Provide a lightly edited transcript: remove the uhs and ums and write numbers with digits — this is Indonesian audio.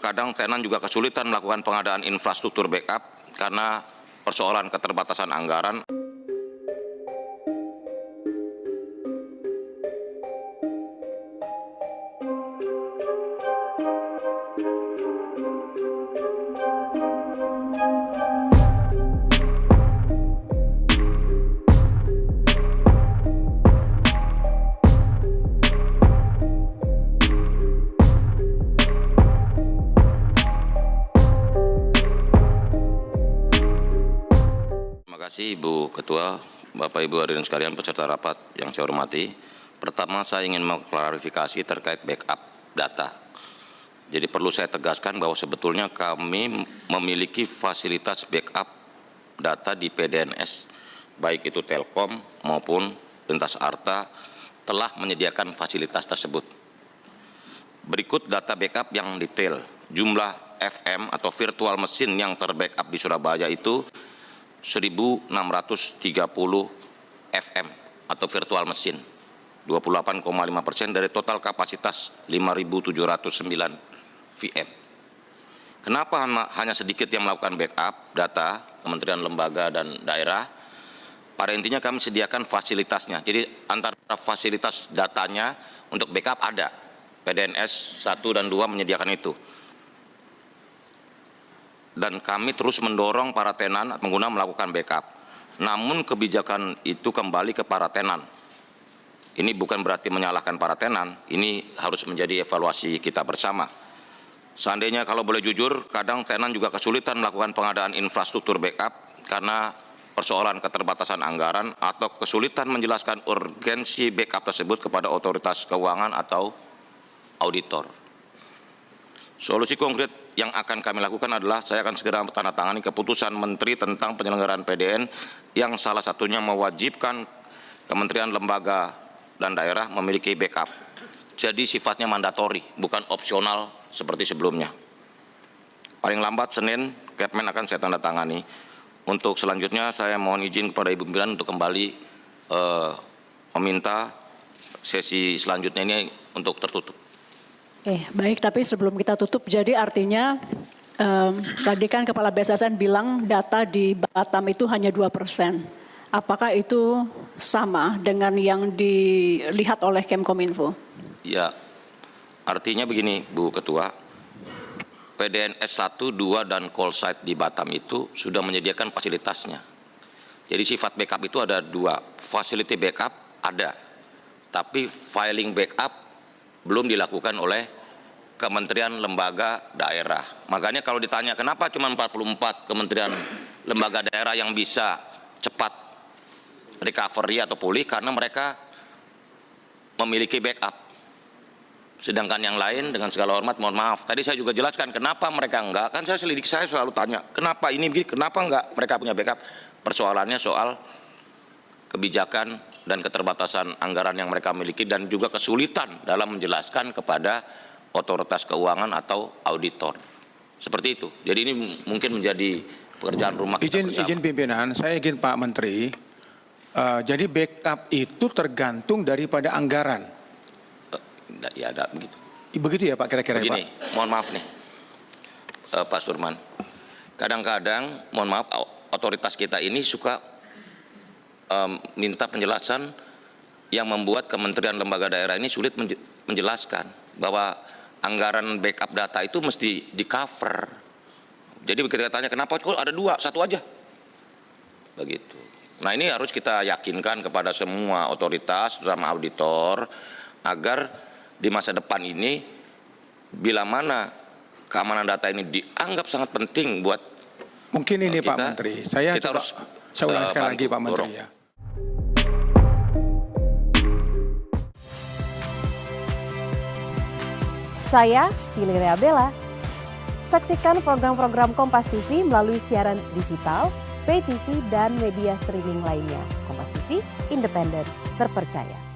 Kadang tenan juga kesulitan melakukan pengadaan infrastruktur backup karena persoalan keterbatasan anggaran. Terima kasih Ibu Ketua, Bapak Ibu hadirin sekalian peserta rapat yang saya hormati. Pertama saya ingin mengklarifikasi terkait backup data. Jadi perlu saya tegaskan bahwa sebetulnya kami memiliki fasilitas backup data di PDNS, baik itu Telkom maupun Lintas Arta telah menyediakan fasilitas tersebut. Berikut data backup yang detail. Jumlah FM atau virtual mesin yang terbackup di Surabaya itu 1.630 FM atau virtual mesin, 28,5% dari total kapasitas 5.709 VM. Kenapa hanya sedikit yang melakukan backup data kementerian, lembaga, dan daerah? Pada intinya kami sediakan fasilitasnya. Jadi antara fasilitas datanya untuk backup ada. PDNS 1 dan 2 menyediakan itu. Dan kami terus mendorong para tenan pengguna melakukan backup. Namun kebijakan itu kembali ke para tenan. Ini bukan berarti menyalahkan para tenan, ini harus menjadi evaluasi kita bersama. Seandainya kalau boleh jujur, kadang tenan juga kesulitan melakukan pengadaan infrastruktur backup karena persoalan keterbatasan anggaran atau kesulitan menjelaskan urgensi backup tersebut kepada otoritas keuangan atau auditor. Solusi konkret yang akan kami lakukan adalah saya akan segera menandatangani keputusan Menteri tentang penyelenggaraan PDN yang salah satunya mewajibkan kementerian, lembaga, dan daerah memiliki backup. Jadi sifatnya mandatori, bukan opsional seperti sebelumnya. Paling lambat Senin, Kepmen akan saya tanda tangani. Untuk selanjutnya saya mohon izin kepada Ibu Pimpinan untuk kembali meminta sesi selanjutnya ini untuk tertutup. Baik, tapi sebelum kita tutup, jadi artinya tadi kan Kepala BSSN bilang data di Batam itu hanya 2%. Apakah itu sama dengan yang dilihat oleh Kemkominfo? Ya, artinya begini Bu Ketua, PDNS 1, 2, dan call site di Batam itu sudah menyediakan fasilitasnya. Jadi sifat backup itu ada dua, facility backup ada, tapi filing backup belum dilakukan oleh kementerian, lembaga, daerah. Makanya kalau ditanya kenapa cuma 44 kementerian, lembaga, daerah yang bisa cepat recovery atau pulih, karena mereka memiliki backup. Sedangkan yang lain dengan segala hormat mohon maaf, tadi saya juga jelaskan kenapa mereka enggak, kan saya selidik, saya selalu tanya kenapa ini begini, kenapa enggak mereka punya backup. Persoalannya soal kebijakan dan keterbatasan anggaran yang mereka miliki dan juga kesulitan dalam menjelaskan kepada otoritas keuangan atau auditor. Seperti itu. Jadi ini mungkin menjadi pekerjaan rumah kita bersama. Izin pimpinan, saya ingin Pak Menteri, jadi backup itu tergantung daripada anggaran. Ya ada begitu. Begitu ya Pak kira-kira. Begini, Pak. Mohon maaf nih Pak Surman. Kadang-kadang mohon maaf otoritas kita ini suka minta penjelasan yang membuat kementerian, lembaga, daerah ini sulit menjelaskan bahwa anggaran backup data itu mesti di cover. Jadi kita tanya kenapa kok ada dua, satu aja begitu. Nah ini harus kita yakinkan kepada semua otoritas terutama auditor agar di masa depan ini bila mana keamanan data ini dianggap sangat penting buat mungkin ini kita, Pak Menteri, saya ulang sekali lagi Pak Menteri ya. Saya Valeria Bella. Saksikan program-program Kompas TV melalui siaran digital, pay TV, dan media streaming lainnya. Kompas TV, independen, terpercaya.